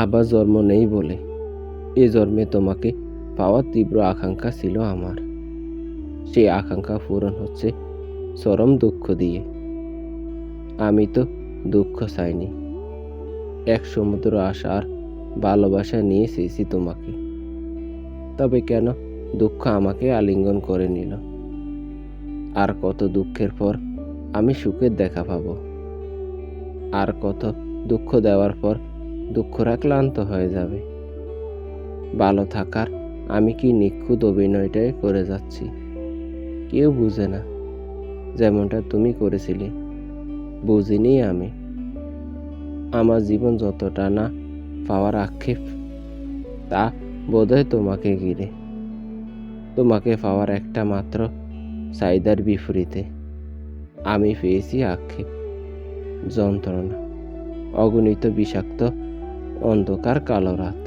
আবার জন্ম নেই বলে এ জন্মে তোমাকে পাওয়ার তীব্র আকাঙ্ক্ষা ছিল আমার। সেই আকাঙ্ক্ষা পূরণ হচ্ছে চরম দুঃখ দিয়ে। আমি তো দুঃখ চাইনি, এক সমুদ্র আশা আর ভালোবাসা নিয়ে চেয়েছি তোমাকে। তবে কেন দুঃখ আমাকে আলিঙ্গন করে নিল? আর কত দুঃখের পর আমি সুখের দেখা পাবো? আর কত দুঃখ দেওয়ার পর দুঃখরা ক্লান্ত হয়ে যাবে? ভালো থাকার আমি কি নিখুঁত অভিনয়টাই করে যাচ্ছি? কেউ বুঝে না, যেমনটা তুমি করেছিলে। বুঝিনি আমি। আমার জীবন যতটা না পাওয়ার আক্ষেপ, তা বোধহয় তোমাকে ঘিরে। তোমাকে পাওয়ার একটা মাত্র চাহিদার বিপরীতে আমি পেয়েছি আক্ষেপ, যন্ত্রণা, অগণিত বিষাক্ত অন্ধকার কালো রাত।